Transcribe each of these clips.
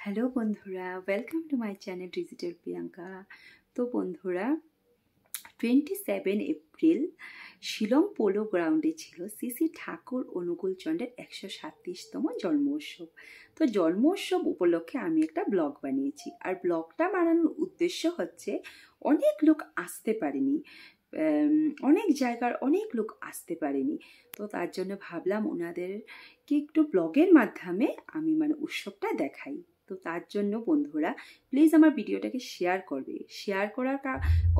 Hello বন্ধুরা, welcome to my channel digital Priyanka. তো বন্ধুরা, 27 এপ্রিল শিলং পোলো গ্রাউন্ডে ছিল শ্রী ঠাকুর অনুকূলচন্দ্রের 137তম জন্ম উৎসব। তো জন্ম উৎসব উপলক্ষে আমি একটা ব্লগ বানিয়েছি, আর ব্লগটা বানানোর উদ্দেশ্য হচ্ছে অনেক লোক আসতে পারেনি, অনেক জায়গার অনেক লোক আসতে পারেনি। তো তার জন্য ভাবলাম ওনাদেরকে একটু ব্লগের মাধ্যমে আমি উৎসবটা দেখাই। তো তার জন্য বন্ধুরা প্লিজ আমার ভিডিওটাকে শেয়ার করবে। শেয়ার করার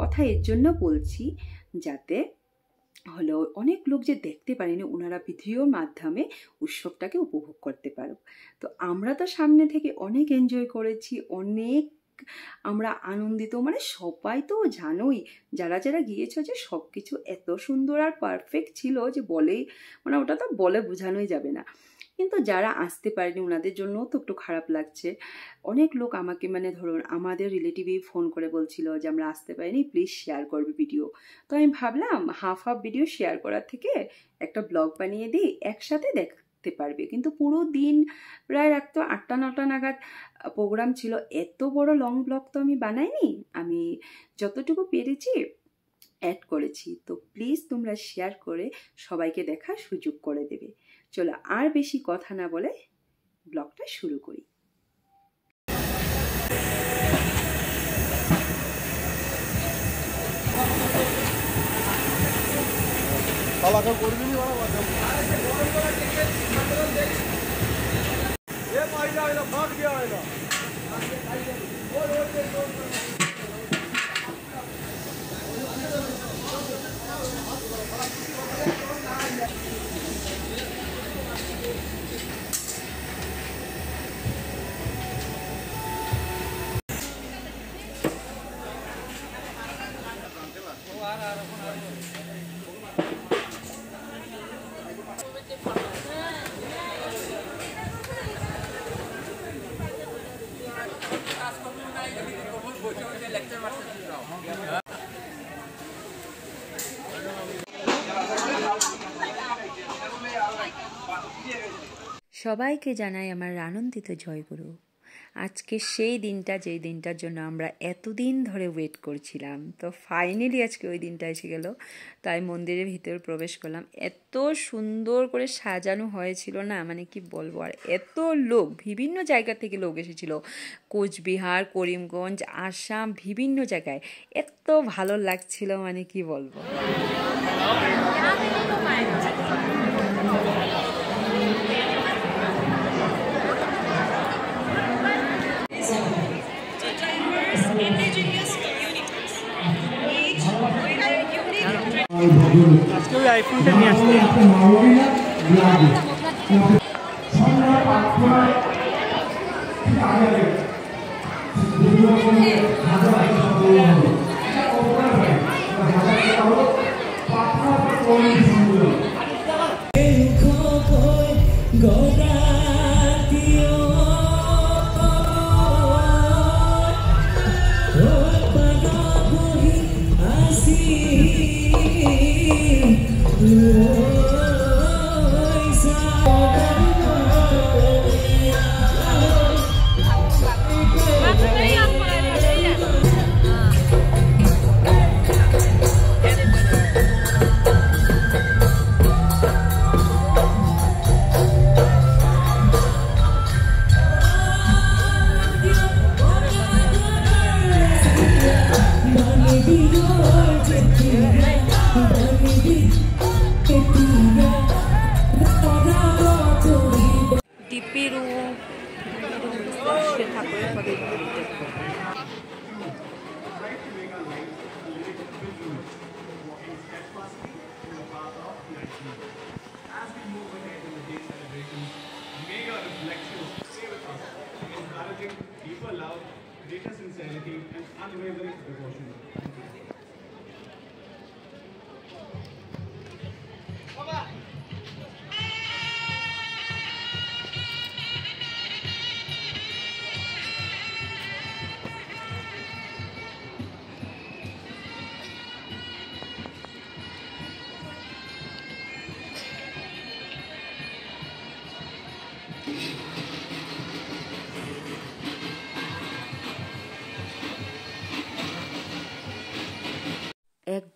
কথা এর জন্য বলছি যাতে হলো অনেক লোক যে দেখতে পারেনি ওনারা ভিডিওর মাধ্যমে উৎসবটাকে উপভোগ করতে পারো। তো আমরা তো সামনে থেকে অনেক এনজয় করেছি, অনেক আমরা আনন্দিত, সবাই তো জানোই যারা যারা গিয়েছে যে সব কিছু এত সুন্দর আর পারফেক্ট ছিল যে বলেই ওটা তো বলে বোঝানোই যাবে না। কিন্তু যারা আসতে পারেনি ওনাদের জন্যও তো একটু খারাপ লাগছে। অনেক লোক আমাকে ধরুন আমাদের রিলেটিভই ফোন করে বলছিল যে আমরা আসতে পারিনি, প্লিজ শেয়ার করবে ভিডিও। তো আমি ভাবলাম হাফ ভিডিও শেয়ার করার থেকে একটা ব্লগ বানিয়ে দিই, একসাথে দেখতে পারবে। কিন্তু পুরো দিন প্রায় রাত 8টা-9টা নাগাদ প্রোগ্রাম ছিল, এত বড় লং ব্লগ তো আমি বানাইনি, আমি যতটুকু পেরেছি অ্যাড করেছি। তো প্লিজ তোমরা শেয়ার করে সবাইকে দেখার সুযোগ করে দেবে। চলো আর বেশি কথা না বলে ব্লগটা শুরু করি। সবাইকে জানাই আমার আনন্দিত জয়গুরু। আজকে সেই দিনটা, যেই দিনটার জন্য আমরা এতদিন ধরে ওয়েট করছিলাম। তো ফাইনালি আজকে ওই দিনটা এসে গেল। তাই মন্দিরের ভিতর প্রবেশ করলাম, এত সুন্দর করে সাজানো হয়েছিল না, কি বলবো। আর এত লোক, বিভিন্ন জায়গা থেকে লোক এসেছিল, কোচবিহার, করিমগঞ্জ, আসাম, বিভিন্ন জায়গায়। এত ভালো লাগছিল, কি বলবো। আজকে ওই আইফোনটা নিয়ে আসতে greater sincerity and unwavering devotion.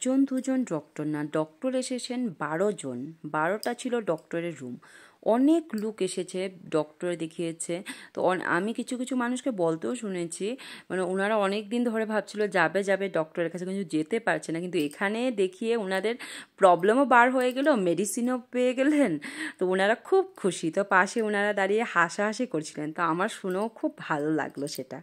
একজন দুজন ডক্টর না, ডক্টর এসেছেন 12 জন। 12টা ছিল ডক্টরের রুম। অনেক লোক এসেছে, ডক্টর দেখিয়েছে। তো আমি কিছু কিছু মানুষকে বলতেও শুনেছি, মানে ওনারা অনেক দিন ধরে ভাবছিল যাবে যাবে ডক্টরের কাছে, কিন্তু যেতে পারছে না। কিন্তু এখানে দেখিয়ে ওনাদের প্রবলেমও বার হয়ে গেল, মেডিসিনও পেয়ে গেলেন। তো ওনারা খুব খুশি। তো পাশে ওনারা দাঁড়িয়ে হাসাহাসি করছিলেন। তো আমার শুনেও খুব ভালো লাগলো সেটা।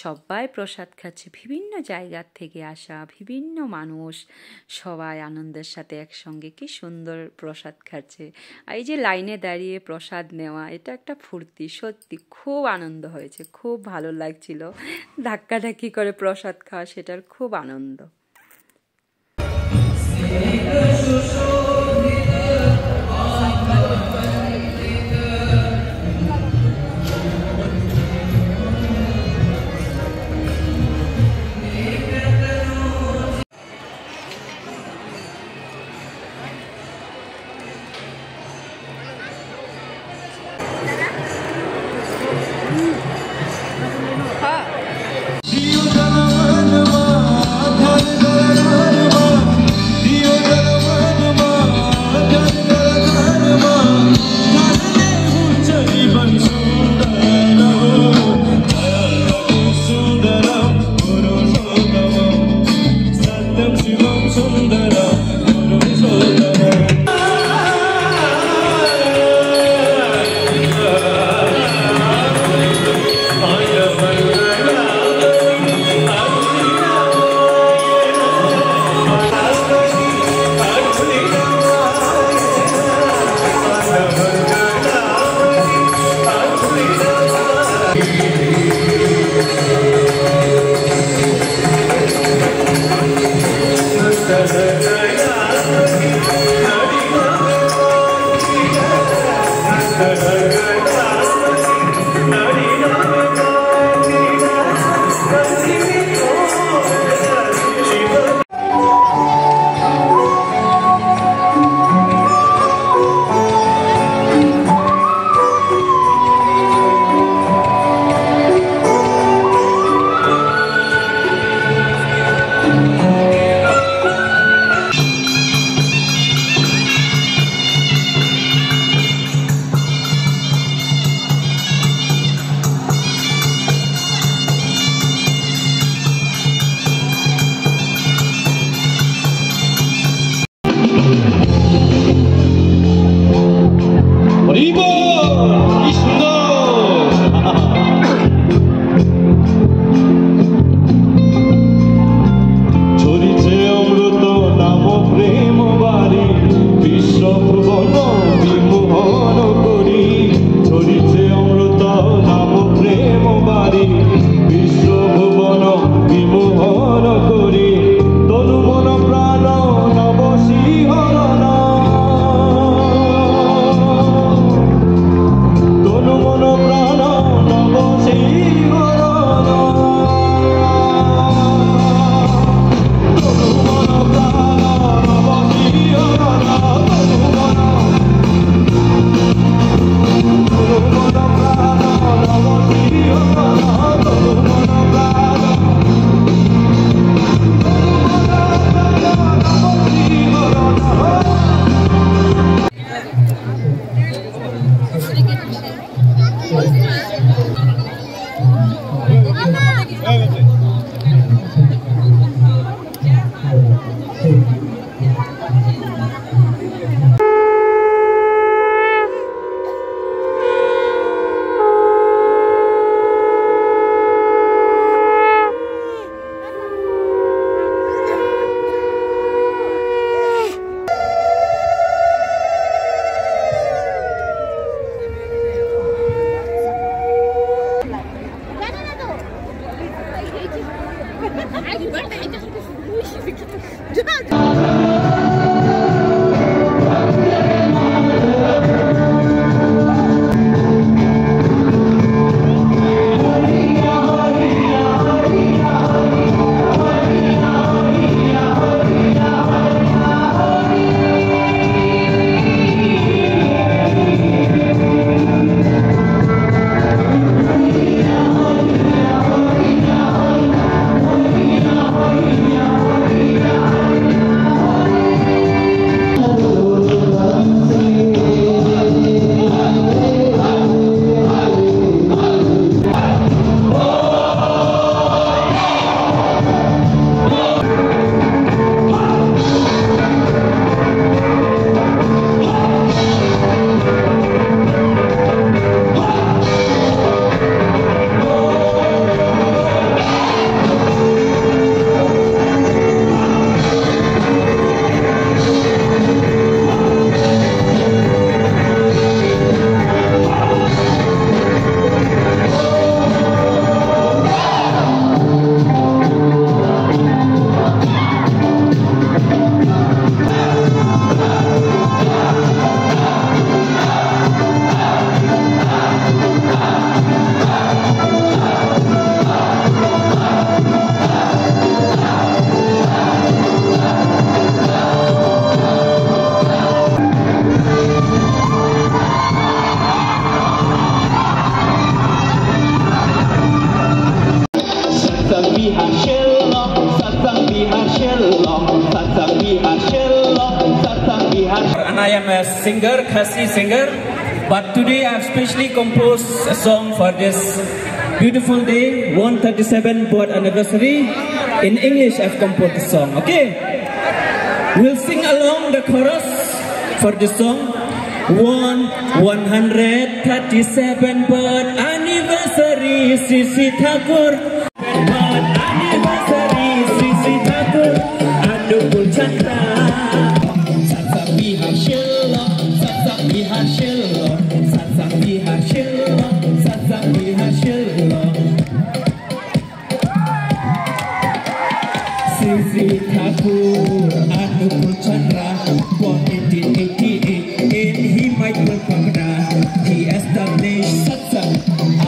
সবাই প্রসাদ খাচ্ছে, বিভিন্ন জায়গার থেকে আসা বিভিন্ন মানুষ সবাই আনন্দের সাথে একসঙ্গে কি সুন্দর প্রসাদ খাচ্ছে। এই যে লাইনে দাঁড়িয়ে প্রসাদ নেওয়া, এটা একটা ফুর্তি, সত্যি খুব আনন্দ হয়েছে, খুব ভালো লাগছিল। ধাক্কাধাক্কি করে প্রসাদ খাওয়া, সেটার খুব আনন্দ। and I am a singer, Khasi singer. But today I have specially composed a song for this beautiful day, 137 birth anniversary. In English I've composed the song, okay? We'll sing along the chorus for this song. 137 birth anniversary, Sisi Thakur. Birth anniversary, Sisi Thakur. Anukul Chandra. Satsang Bihar Shilla, Satsang Bihar Shilla, Satsang Bihar Shilla, Satsang Bihar Shilla. Sisi Thakur, Anukul Chandra, born 1888 in Himaypur, Pagna. He established Satsang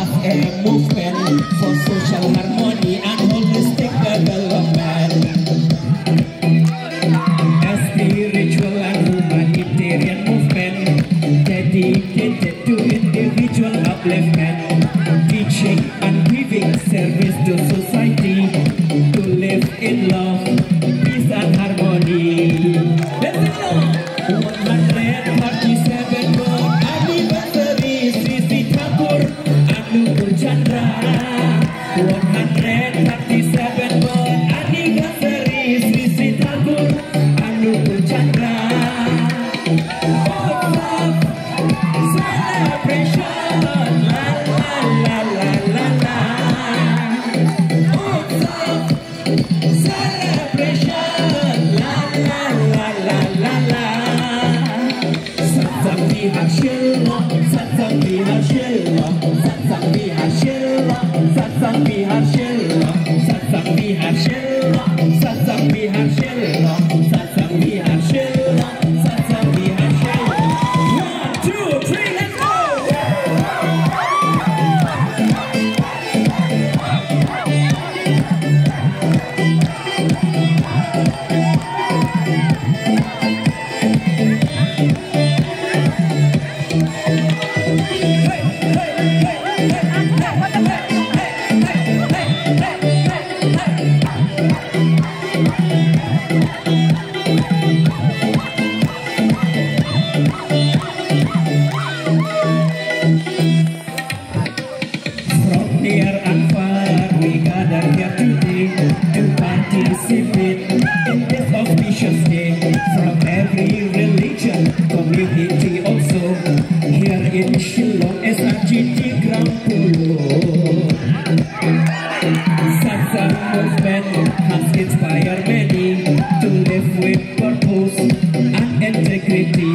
as a movement for social harmony and holistic development. A spiritual and humanitarian movement dedicated to individual upliftment, teaching and giving service to society to live in love, peace and harmony. Let's go! 137 birth anniversary, Sisi Thakur, Anukul Chandra. 137 birth anniversary, Sisi Thakur, Anukul Chandra. Celebration, la la la la la la. Celebration, la la la la la la. Satsang Bihar Shilla, Satsang Bihar Shilla, Satsang Bihar Shilla, Satsang Bihar Shilla, Satsang Bihar Shilla, Satsang Bihar Shilla, Satsang Bihar Shilla, Satsang Bihar Shilla. 1, 2, 3, let's go! From near and far, we gather here today to participate in this auspicious day. From every religion, community also, here in Shillong, SRGT Ground Polo. Satsang movement has inspired many to live with purpose and integrity.